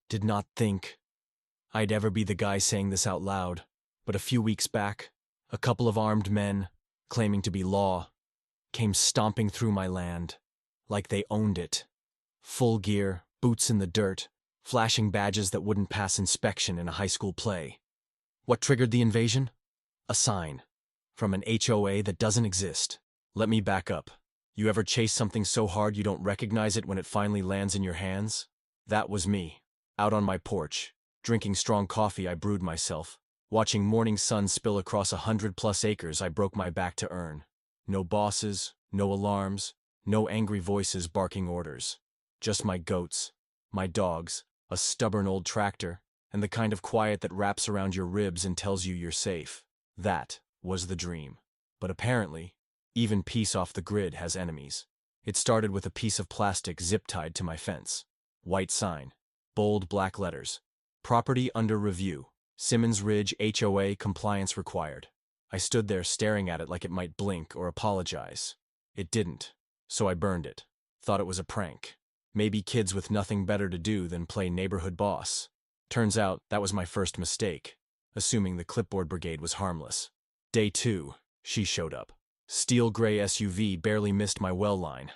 Did not think I'd ever be the guy saying this out loud, but a few weeks back, a couple of armed men, claiming to be law, came stomping through my land, like they owned it. Full gear, boots in the dirt, flashing badges that wouldn't pass inspection in a high school play. What triggered the invasion? A sign. From an HOA that doesn't exist. Let me back up. You ever chase something so hard you don't recognize it when it finally lands in your hands? That was me. Out on my porch, drinking strong coffee I brewed myself, watching morning sun spill across 100+ acres I broke my back to earn. No bosses, no alarms, no angry voices barking orders. Just my goats, my dogs, a stubborn old tractor, and the kind of quiet that wraps around your ribs and tells you you're safe. That was the dream. But apparently, even peace off the grid has enemies. It started with a piece of plastic zip-tied to my fence. White sign. Bold black letters. Property under review. Simmons Ridge HOA compliance required. I stood there staring at it like it might blink or apologize. It didn't, so I burned it. Thought it was a prank. Maybe kids with nothing better to do than play neighborhood boss. Turns out that was my first mistake, assuming the clipboard brigade was harmless. Day 2, she showed up. Steel gray SUV barely missed my well line.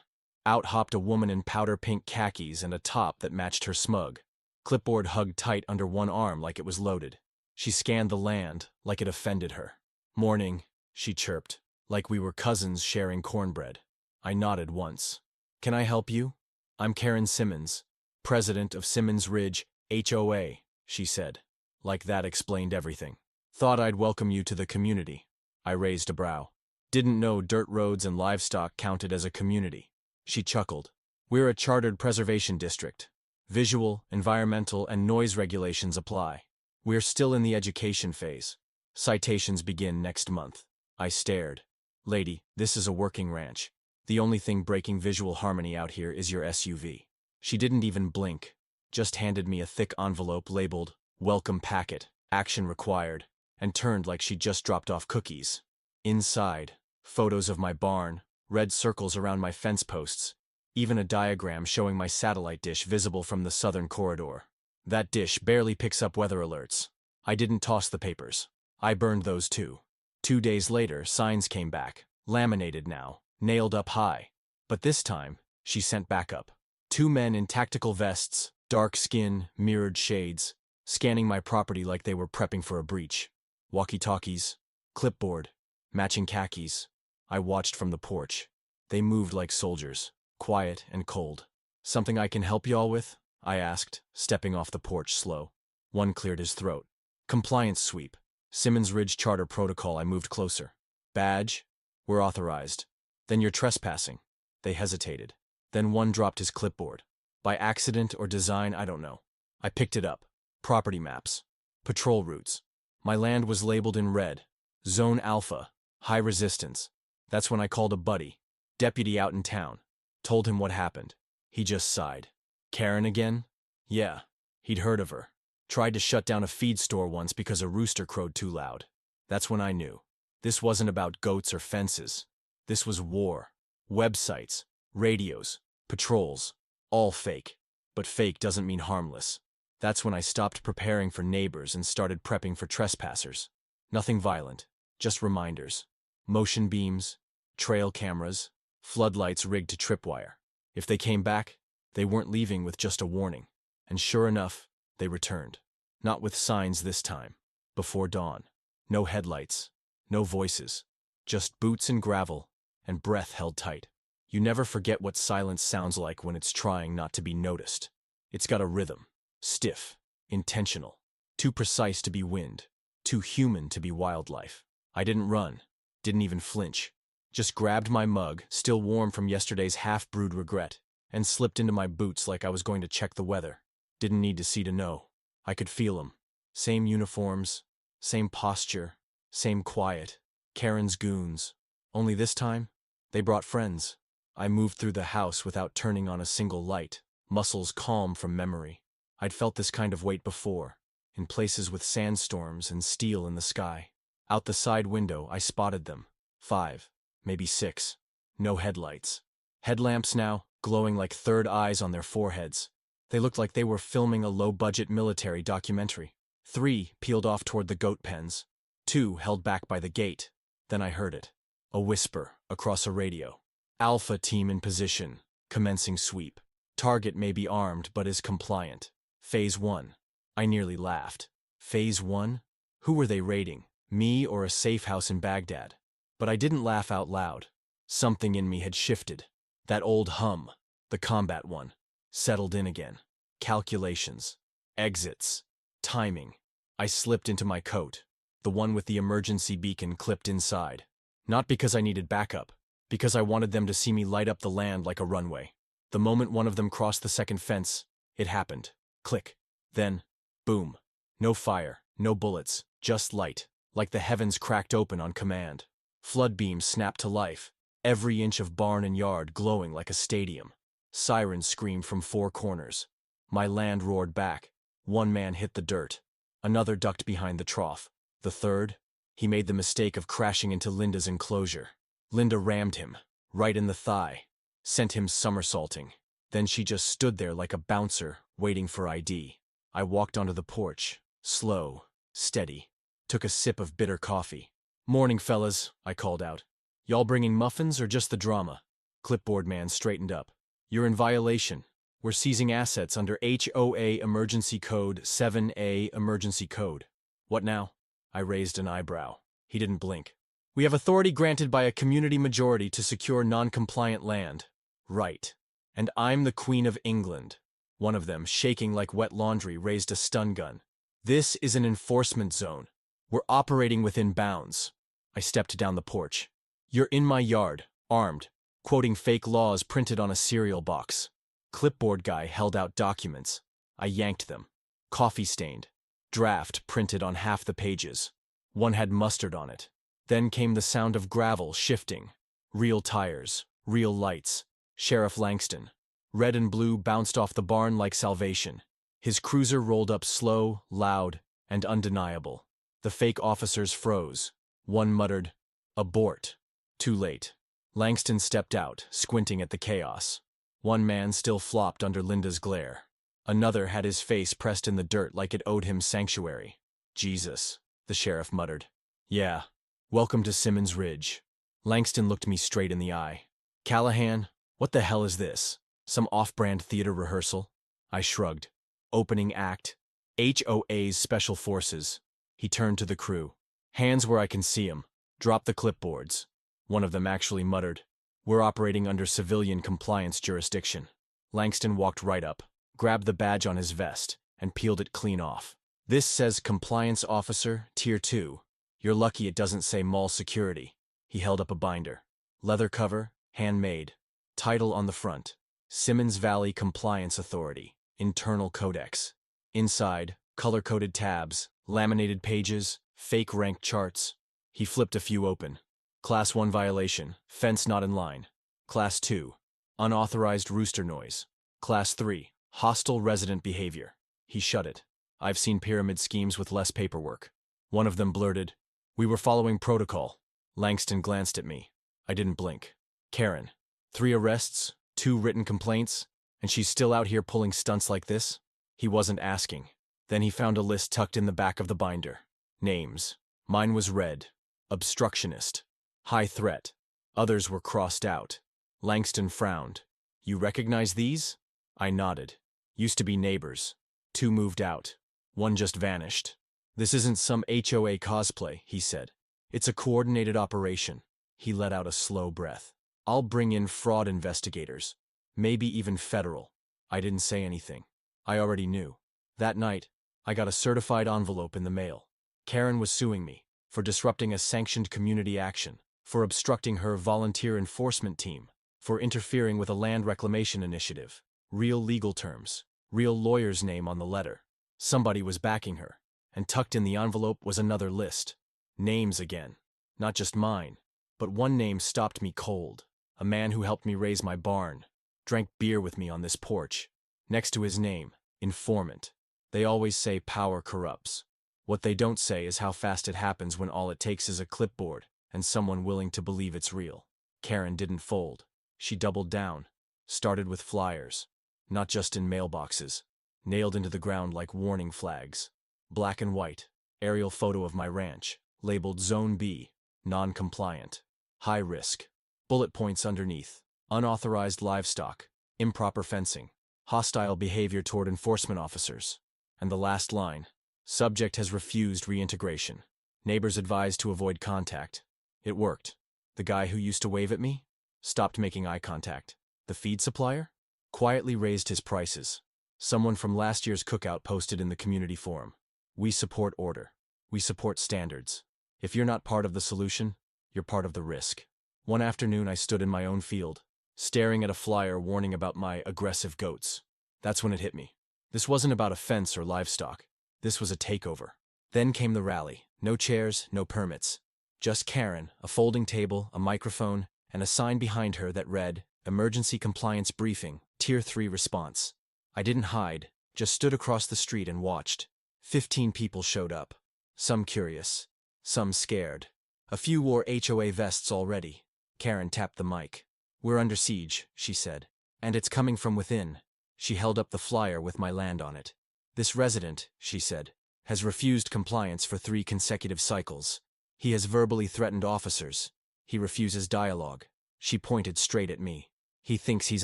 Out hopped a woman in powder pink khakis and a top that matched her smug. Clipboard hugged tight under one arm like it was loaded. She scanned the land like it offended her. Morning, she chirped, like we were cousins sharing cornbread. I nodded once. Can I help you? I'm Karen Simmons, president of Simmons Ridge HOA, she said. Like that explained everything. Thought I'd welcome you to the community. I raised a brow. Didn't know dirt roads and livestock counted as a community. She chuckled. We're a chartered preservation district. Visual, environmental, and noise regulations apply. We're still in the education phase. Citations begin next month. I stared. Lady, this is a working ranch. The only thing breaking visual harmony out here is your SUV. She didn't even blink, just handed me a thick envelope labeled, Welcome Packet, Action Required, and turned like she'd just dropped off cookies. Inside, photos of my barn, red circles around my fence posts, even a diagram showing my satellite dish visible from the southern corridor. That dish barely picks up weather alerts. I didn't toss the papers. I burned those too. 2 days later, signs came back, laminated now, nailed up high. But this time, she sent backup. 2 men in tactical vests, dark skin, mirrored shades, scanning my property like they were prepping for a breach. Walkie-talkies, clipboard, matching khakis. I watched from the porch. They moved like soldiers, quiet and cold. Something I can help y'all with? I asked, stepping off the porch slow. One cleared his throat. Compliance sweep. Simmons Ridge Charter Protocol. I moved closer. Badge? We're authorized. Then you're trespassing. They hesitated. Then one dropped his clipboard. By accident or design, I don't know. I picked it up. Property maps. Patrol routes. My land was labeled in red. Zone Alpha. High resistance. That's when I called a buddy. Deputy out in town. Told him what happened. He just sighed. Karen again? Yeah. He'd heard of her. Tried to shut down a feed store once because a rooster crowed too loud. That's when I knew. This wasn't about goats or fences. This was war. Websites, radios, patrols. All fake. But fake doesn't mean harmless. That's when I stopped preparing for neighbors and started prepping for trespassers. Nothing violent. Just reminders. Motion beams, trail cameras, floodlights rigged to tripwire. If they came back, they weren't leaving with just a warning. And sure enough, they returned. Not with signs this time. Before dawn. No headlights. No voices. Just boots and gravel, and breath held tight. You never forget what silence sounds like when it's trying not to be noticed. It's got a rhythm. Stiff. Intentional. Too precise to be wind. Too human to be wildlife. I didn't run. Didn't even flinch. Just grabbed my mug, still warm from yesterday's half-brewed regret, and slipped into my boots like I was going to check the weather. Didn't need to see to know. I could feel them. Same uniforms, same posture, same quiet. Karen's goons. Only this time, they brought friends. I moved through the house without turning on a single light, muscles calm from memory. I'd felt this kind of weight before, in places with sandstorms and steel in the sky. Out the side window, I spotted them. 5, maybe 6. No headlights. Headlamps now, glowing like third eyes on their foreheads. They looked like they were filming a low-budget military documentary. 3 peeled off toward the goat pens. 2 held back by the gate. Then I heard it. A whisper across a radio. Alpha team in position. Commencing sweep. Target may be armed but is compliant. Phase 1. I nearly laughed. Phase 1? Who were they raiding? Me or a safe house in Baghdad? But I didn't laugh out loud. Something in me had shifted. That old hum, the combat one, settled in again. Calculations. Exits. Timing. I slipped into my coat, the one with the emergency beacon clipped inside. Not because I needed backup, because I wanted them to see me light up the land like a runway. The moment one of them crossed the second fence, it happened. Click. Then, boom. No fire, no bullets, just light, like the heavens cracked open on command. Flood beams snapped to life, every inch of barn and yard glowing like a stadium. Sirens screamed from 4 corners. My land roared back. One man hit the dirt. Another ducked behind the trough. The third, he made the mistake of crashing into Linda's enclosure. Linda rammed him, right in the thigh, sent him somersaulting. Then she just stood there like a bouncer, waiting for ID. I walked onto the porch, slow, steady, took a sip of bitter coffee. "Morning, fellas," I called out. "Y'all bringing muffins or just the drama?" Clipboard man straightened up. "You're in violation. We're seizing assets under HOA Emergency Code 7A Emergency Code." "What now?" I raised an eyebrow. He didn't blink. "We have authority granted by a community majority to secure non-compliant land." "Right. And I'm the Queen of England." One of them, shaking like wet laundry, raised a stun gun. "This is an enforcement zone. We're operating within bounds." I stepped down the porch. "You're in my yard, armed," quoting fake laws printed on a cereal box. Clipboard guy held out documents. I yanked them. Coffee stained. Draft printed on half the pages. One had mustard on it. Then came the sound of gravel shifting. Real tires. Real lights. Sheriff Langston. Red and blue bounced off the barn like salvation. His cruiser rolled up slow, loud, and undeniable. The fake officers froze. One muttered, "Abort." Too late. Langston stepped out, squinting at the chaos. One man still flopped under Linda's glare. Another had his face pressed in the dirt like it owed him sanctuary. "Jesus," the sheriff muttered. "Yeah. Welcome to Simmons Ridge." Langston looked me straight in the eye. "Callahan, what the hell is this? Some off-brand theater rehearsal?" I shrugged. "Opening act. HOA's Special Forces." He turned to the crew. "Hands where I can see 'em. Drop the clipboards." One of them actually muttered, "We're operating under civilian compliance jurisdiction." Langston walked right up, grabbed the badge on his vest, and peeled it clean off. "This says Compliance Officer, Tier 2. You're lucky it doesn't say Mall Security." He held up a binder. Leather cover, handmade. Title on the front. Simmons Valley Compliance Authority. Internal Codex. Inside, color-coded tabs, laminated pages, fake rank charts. He flipped a few open. Class 1 violation, fence not in line. Class 2, unauthorized rooster noise. Class 3, hostile resident behavior. He shut it. I've seen pyramid schemes with less paperwork. One of them blurted, "We were following protocol." Langston glanced at me. I didn't blink. "Karen, 3 arrests, 2 written complaints, and she's still out here pulling stunts like this?" He wasn't asking. Then he found a list tucked in the back of the binder. Names. Mine was red. Obstructionist. High threat. Others were crossed out. Langston frowned. "You recognize these?" I nodded. "Used to be neighbors. 2 moved out. 1 just vanished." "This isn't some HOA cosplay," he said. "It's a coordinated operation." He let out a slow breath. "I'll bring in fraud investigators. Maybe even federal." I didn't say anything. I already knew. That night, I got a certified envelope in the mail. Karen was suing me for disrupting a sanctioned community action, for obstructing her volunteer enforcement team, for interfering with a land reclamation initiative. Real legal terms, real lawyer's name on the letter. Somebody was backing her, and tucked in the envelope was another list. Names again. Not just mine, but one name stopped me cold. A man who helped me raise my barn, drank beer with me on this porch. Next to his name, informant. They always say power corrupts. What they don't say is how fast it happens when all it takes is a clipboard and someone willing to believe it's real. Karen didn't fold. She doubled down. Started with flyers. Not just in mailboxes. nailed into the ground like warning flags. Black and white, aerial photo of my ranch, labeled Zone B, non-compliant, high risk. Bullet points underneath: unauthorized livestock, improper fencing, hostile behavior toward enforcement officers. And the last line: subject has refused reintegration. Neighbors advised to avoid contact. It worked. The guy who used to wave at me stopped making eye contact. The feed supplier quietly raised his prices. Someone from last year's cookout posted in the community forum: "We support order. We support standards. If you're not part of the solution, you're part of the risk." One afternoon I stood in my own field, staring at a flyer warning about my aggressive goats. That's when it hit me. This wasn't about a fence or livestock. This was a takeover. Then came the rally. No chairs, no permits. Just Karen, a folding table, a microphone, and a sign behind her that read, "Emergency Compliance Briefing, Tier 3 Response." I didn't hide, just stood across the street and watched. 15 people showed up. Some curious, some scared. A few wore HOA vests already. Karen tapped the mic. "We're under siege," she said. "And it's coming from within." She held up the flyer with my land on it. "This resident," she said, "has refused compliance for 3 consecutive cycles. He has verbally threatened officers. He refuses dialogue." She pointed straight at me. "He thinks he's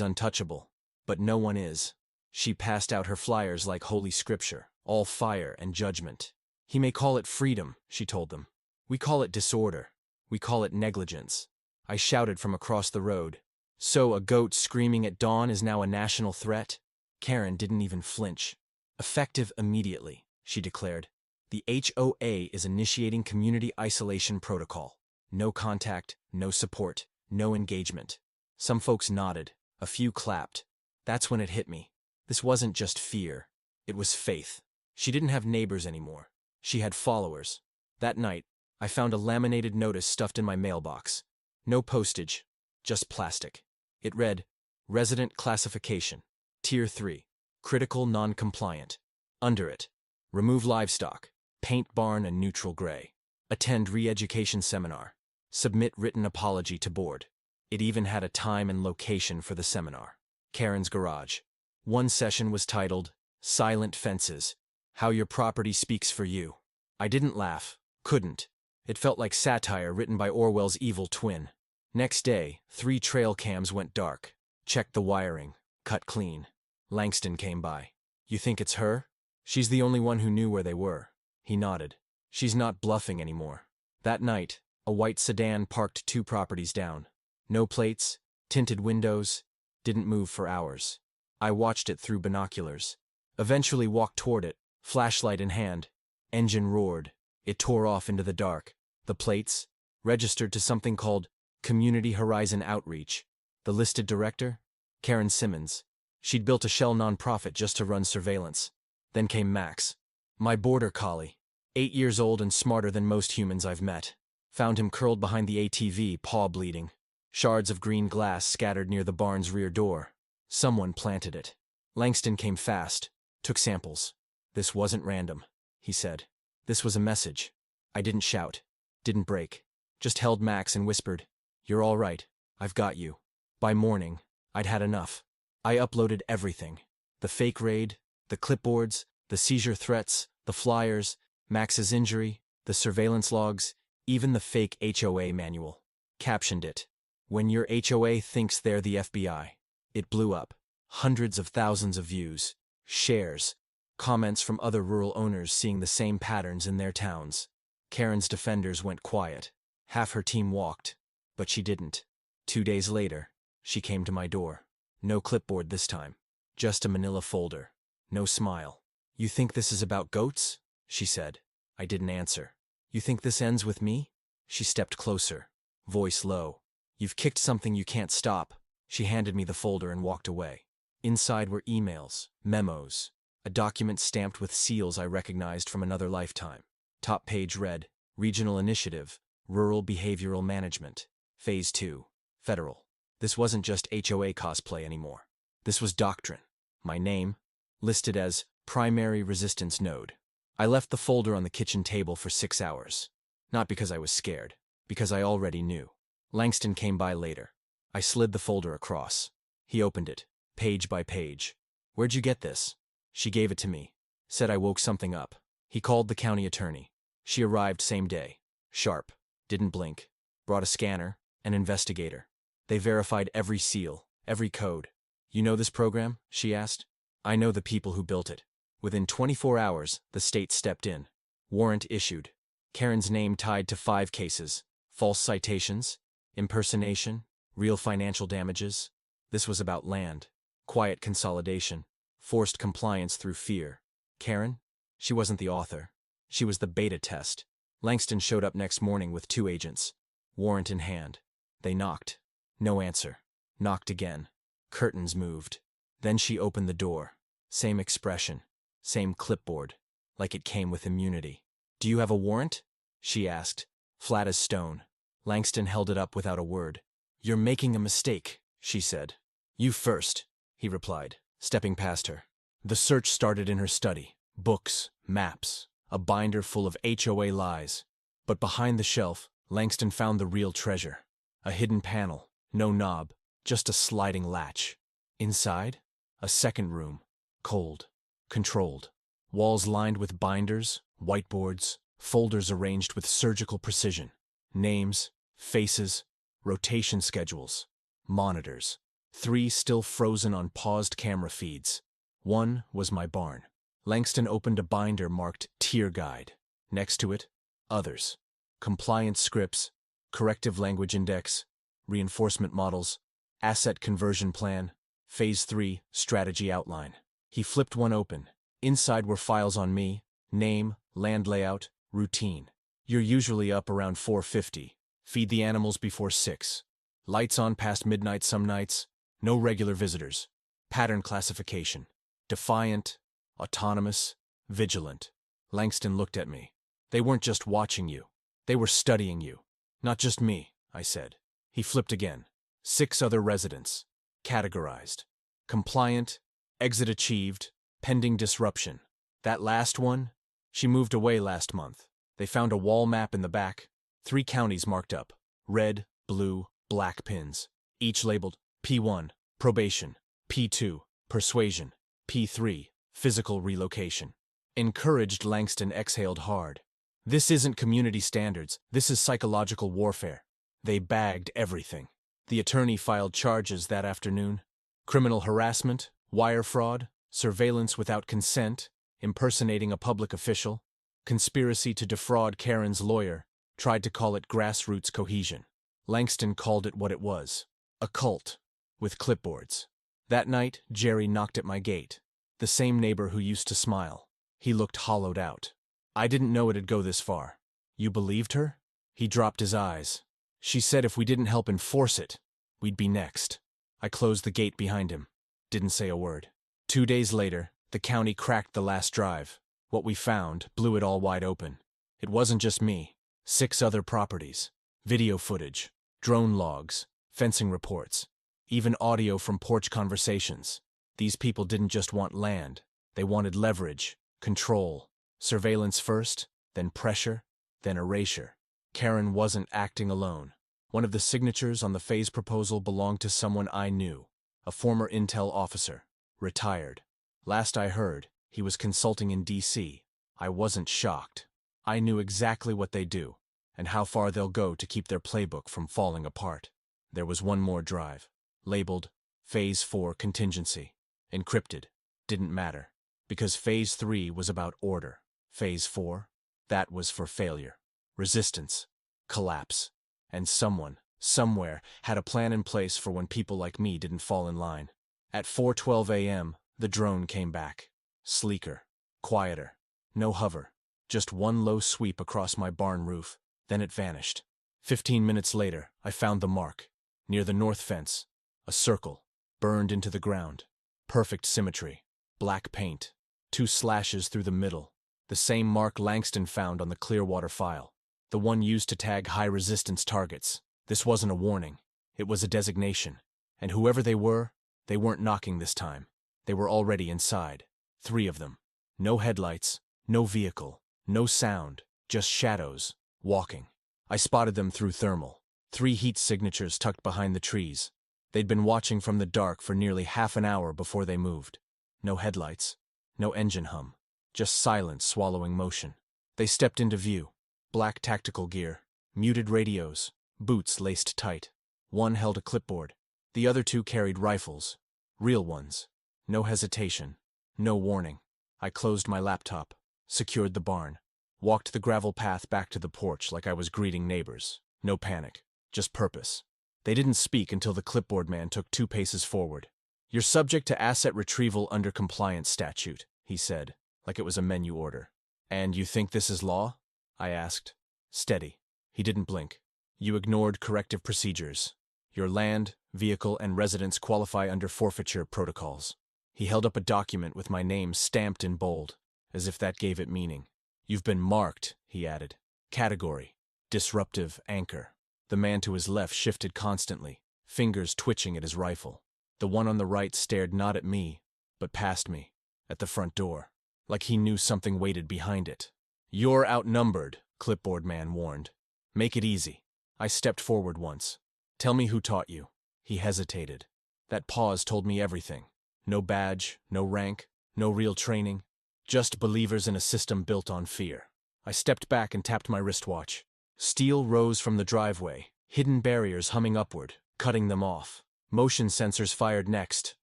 untouchable. But no one is." She passed out her flyers like holy scripture, all fire and judgment. "He may call it freedom," she told them. "We call it disorder. We call it negligence." I shouted from across the road. "So a goat screaming at dawn is now a national threat?" Karen didn't even flinch. "Effective immediately," she declared. "The HOA is initiating community isolation protocol. No contact, no support, no engagement." Some folks nodded. A few clapped. That's when it hit me. This wasn't just fear. It was faith. She didn't have neighbors anymore. She had followers. That night, I found a laminated notice stuffed in my mailbox. No postage, just plastic. It read, "Resident Classification, Tier 3, Critical Non-Compliant." Under it, "Remove livestock, paint barn a neutral gray. Attend re-education seminar. Submit written apology to board." It even had a time and location for the seminar. Karen's garage. One session was titled, "Silent Fences, How Your Property Speaks for You." I didn't laugh, couldn't. It felt like satire written by Orwell's evil twin. Next day, 3 trail cams went dark. Checked the wiring, cut clean. Langston came by. "You think it's her?" "She's the only one who knew where they were." He nodded. "She's not bluffing anymore." That night, a white sedan parked 2 properties down. No plates, tinted windows, didn't move for hours. I watched it through binoculars. Eventually walked toward it, flashlight in hand. Engine roared. It tore off into the dark. The plates, registered to something called Community Horizon Outreach. The listed director? Karen Simmons. She'd built a shell nonprofit just to run surveillance. Then came Max, my border collie, 8 years old and smarter than most humans I've met. Found him curled behind the ATV, paw bleeding. Shards of green glass scattered near the barn's rear door. Someone planted it. Langston came fast, took samples. "This wasn't random," he said. "This was a message." I didn't shout, didn't break. Just held Max and whispered, "You're all right. I've got you." By morning, I'd had enough. I uploaded everything. The fake raid, the clipboards, the seizure threats, the flyers, Max's injury, the surveillance logs, even the fake HOA manual. Captioned it, "When your HOA thinks they're the FBI." It blew up. Hundreds of thousands of views, shares, comments from other rural owners seeing the same patterns in their towns. Karen's defenders went quiet. Half her team walked, but she didn't. 2 days later, she came to my door. No clipboard this time. Just a manila folder. No smile. "You think this is about goats?" she said. I didn't answer. "You think this ends with me?" She stepped closer, voice low. "You've kicked something you can't stop." She handed me the folder and walked away. Inside were emails, memos, a document stamped with seals I recognized from another lifetime. Top page read, "Regional Initiative, Rural Behavioral Management, Phase 2, Federal." This wasn't just HOA cosplay anymore. This was doctrine. My name, listed as Primary Resistance Node. I left the folder on the kitchen table for 6 hours. Not because I was scared, because I already knew. Langston came by later. I slid the folder across. He opened it, page by page. "Where'd you get this?" She gave it to me. Said I woke something up. He called the county attorney. She arrived same day. Sharp. Didn't blink. Brought a scanner, an investigator. They verified every seal, every code. You know this program? She asked. I know the people who built it. Within 24 hours, the state stepped in. Warrant issued. Karen's name tied to 5 cases. False citations, impersonation, real financial damages. This was about land, quiet consolidation, forced compliance through fear. Karen? She wasn't the author. She was the beta test. Langston showed up next morning with 2 agents. Warrant in hand. They knocked. No answer. Knocked again. Curtains moved. Then she opened the door. Same expression. Same clipboard. Like it came with immunity. Do you have a warrant? She asked. Flat as stone. Langston held it up without a word. You're making a mistake, she said. You first, he replied, stepping past her. The search started in her study. Books, maps, a binder full of HOA lies. But behind the shelf, Langston found the real treasure. A hidden panel, no knob, just a sliding latch. Inside, a second room, cold, controlled. Walls lined with binders, whiteboards, folders arranged with surgical precision. Names, faces, rotation schedules, monitors. 3 still frozen on paused camera feeds. 1 was my barn. Langston opened a binder marked Tier Guide. Next to it, others. Compliance scripts, corrective language index, reinforcement models, asset conversion plan, Phase 3 strategy outline. He flipped one open. Inside were files on me, name, land layout, routine. You're usually up around 4:50. Feed the animals before 6. Lights on past midnight some nights. No regular visitors. Pattern classification. Defiant, autonomous, vigilant. Langston looked at me. They weren't just watching you. They were studying you. Not just me, I said. He flipped again. 6 other residents. Categorized. Compliant, exit achieved, pending disruption. That last one? She moved away last month. They found a wall map in the back. 3 counties marked up. Red, blue, black pins. Each labeled P1, probation. P2, persuasion. P3, physical relocation. Encouraged, Langston exhaled hard. This isn't community standards. This is psychological warfare. They bagged everything. The attorney filed charges that afternoon. Criminal harassment, wire fraud, surveillance without consent, impersonating a public official, conspiracy to defraud Karen's lawyer, tried to call it grassroots cohesion. Langston called it what it was. A cult, with clipboards. That night, Jerry knocked at my gate. The same neighbor who used to smile. He looked hollowed out. I didn't know it'd go this far. You believed her? He dropped his eyes. She said if we didn't help enforce it, we'd be next. I closed the gate behind him. Didn't say a word. 2 days later, the county cracked the last drive. What we found blew it all wide open. It wasn't just me. 6 other properties. Video footage, drone logs, fencing reports, even audio from porch conversations. These people didn't just want land. They wanted leverage, control, surveillance first, then pressure, then erasure. Karen wasn't acting alone. One of the signatures on the phase proposal belonged to someone I knew, a former intel officer, retired. Last I heard, he was consulting in D.C. I wasn't shocked. I knew exactly what they do, and how far they'll go to keep their playbook from falling apart. There was one more drive, labeled Phase 4 Contingency. Encrypted. Didn't matter, because Phase 3 was about order. Phase 4? That was for failure. Resistance. Collapse. And someone, somewhere, had a plan in place for when people like me didn't fall in line. At 4:12 a.m., the drone came back. Sleeker. Quieter. No hover. Just one low sweep across my barn roof. Then it vanished. 15 minutes later, I found the mark. Near the north fence. A circle. Burned into the ground. Perfect symmetry. Black paint. 2 slashes through the middle. The same mark Langston found on the Clearwater file. The one used to tag high-resistance targets. This wasn't a warning. It was a designation. And whoever they weren't knocking this time. They were already inside. 3 of them. No headlights, no vehicle, no sound, just shadows, walking. I spotted them through thermal. 3 heat signatures tucked behind the trees. They'd been watching from the dark for nearly half an hour before they moved. No headlights, No engine hum. Just silence swallowing motion. They stepped into view. Black tactical gear. Muted radios. Boots laced tight. One held a clipboard. The other two carried rifles. Real ones. No hesitation. No warning. I closed my laptop. Secured the barn. Walked the gravel path back to the porch like I was greeting neighbors. No panic. Just purpose. They didn't speak until the clipboard man took 2 paces forward. "You're subject to asset retrieval under compliance statute," he said, like it was a menu order. "And you think this is law?" I asked. Steady. He didn't blink. "You ignored corrective procedures. Your land, vehicle, and residence qualify under forfeiture protocols." He held up a document with my name stamped in bold, as if that gave it meaning. "You've been marked," he added. "Category: disruptive anchor." The man to his left shifted constantly, fingers twitching at his rifle. The one on the right stared not at me, but past me, at the front door, like he knew something waited behind it. "You're outnumbered," clipboard man warned. "Make it easy." I stepped forward once. "Tell me who taught you." He hesitated. That pause told me everything. No badge, no rank, no real training. Just believers in a system built on fear. I stepped back and tapped my wristwatch. Steel rose from the driveway, hidden barriers humming upward, cutting them off. Motion sensors fired next,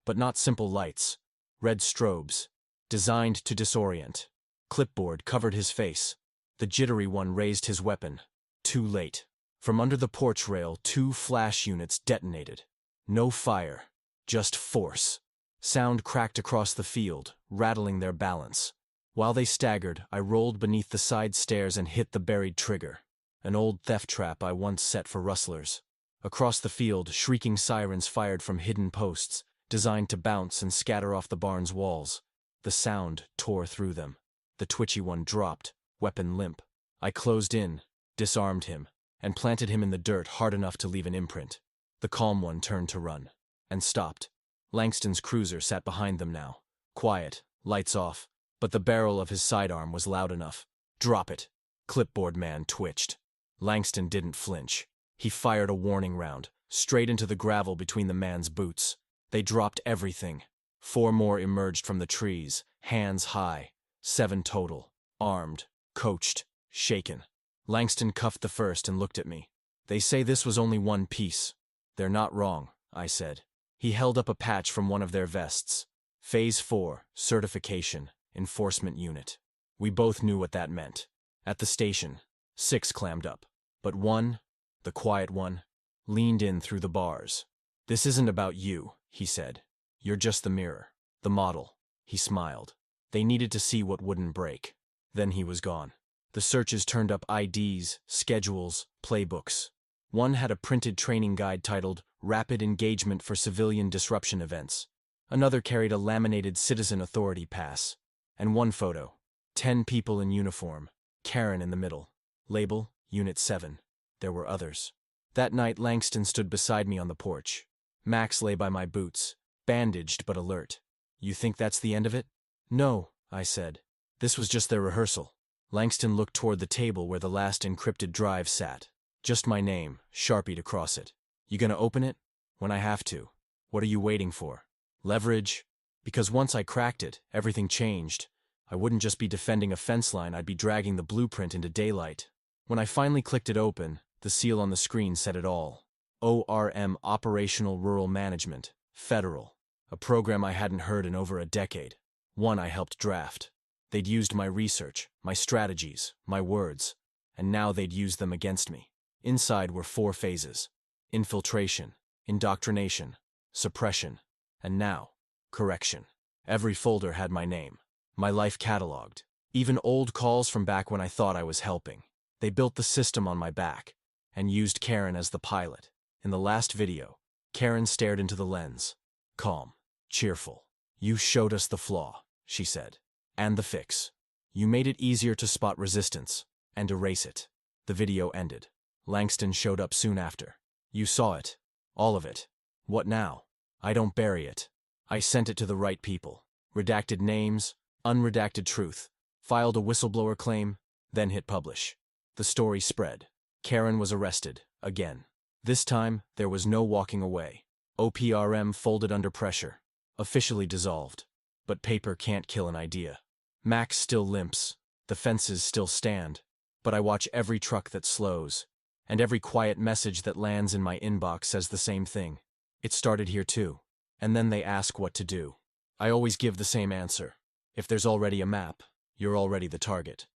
but not simple lights. Red strobes, designed to disorient. Clipboard covered his face. The jittery one raised his weapon. Too late. From under the porch rail, 2 flash units detonated. No fire, just force. Sound cracked across the field, rattling their balance. While they staggered, I rolled beneath the side stairs and hit the buried trigger. An old theft trap I once set for rustlers. Across the field, shrieking sirens fired from hidden posts, designed to bounce and scatter off the barn's walls. The sound tore through them. The twitchy one dropped, weapon limp. I closed in, disarmed him, and planted him in the dirt hard enough to leave an imprint. The calm one turned to run, and stopped. Langston's cruiser sat behind them now. Quiet, lights off, but the barrel of his sidearm was loud enough. "Drop it." Clipboard man twitched. Langston didn't flinch. He fired a warning round, straight into the gravel between the man's boots. They dropped everything. 4 more emerged from the trees, hands high. 7 total. Armed, coached, shaken. Langston cuffed the first and looked at me. "They say this was only one piece." "They're not wrong," I said. He held up a patch from one of their vests. Phase 4, certification, enforcement unit. We both knew what that meant. At the station, 6 clammed up. But one, the quiet one, leaned in through the bars. "This isn't about you," he said. "You're just the mirror, the model." He smiled. They needed to see what wouldn't break. Then he was gone. The searches turned up IDs, schedules, playbooks. One had a printed training guide titled "Rapid Engagement for Civilian Disruption Events." Another carried a laminated citizen authority pass. And one photo, 10 people in uniform, Karen in the middle. Label, Unit 7. There were others. That night Langston stood beside me on the porch. Max lay by my boots, bandaged but alert. "You think that's the end of it?" "No," I said. "This was just their rehearsal." Langston looked toward the table where the last encrypted drive sat. Just my name, sharpied across it. "You gonna open it?" "When I have to." "What are you waiting for?" "Leverage." Because once I cracked it, everything changed. I wouldn't just be defending a fence line, I'd be dragging the blueprint into daylight. When I finally clicked it open, the seal on the screen said it all. ORM, Operational Rural Management, Federal. A program I hadn't heard in over a decade. One I helped draft. They'd used my research, my strategies, my words, and now they'd used them against me. Inside were 4 phases: infiltration, indoctrination, suppression, and now, correction. Every folder had my name, my life cataloged, even old calls from back when I thought I was helping. They built the system on my back, and used Karen as the pilot. In the last video, Karen stared into the lens. Calm, cheerful. "You showed us the flaw," she said. "And the fix. You made it easier to spot resistance, and erase it." The video ended. Langston showed up soon after. "You saw it. All of it. What now?" "I don't bury it. I sent it to the right people. Redacted names, unredacted truth. Filed a whistleblower claim, then hit publish." The story spread. Karen was arrested, again. This time, there was no walking away. OPRM folded under pressure. Officially dissolved. But paper can't kill an idea. Max still limps, the fences still stand, but I watch every truck that slows, and every quiet message that lands in my inbox says the same thing. It started here too. And then they ask what to do. I always give the same answer. If there's already a map, you're already the target.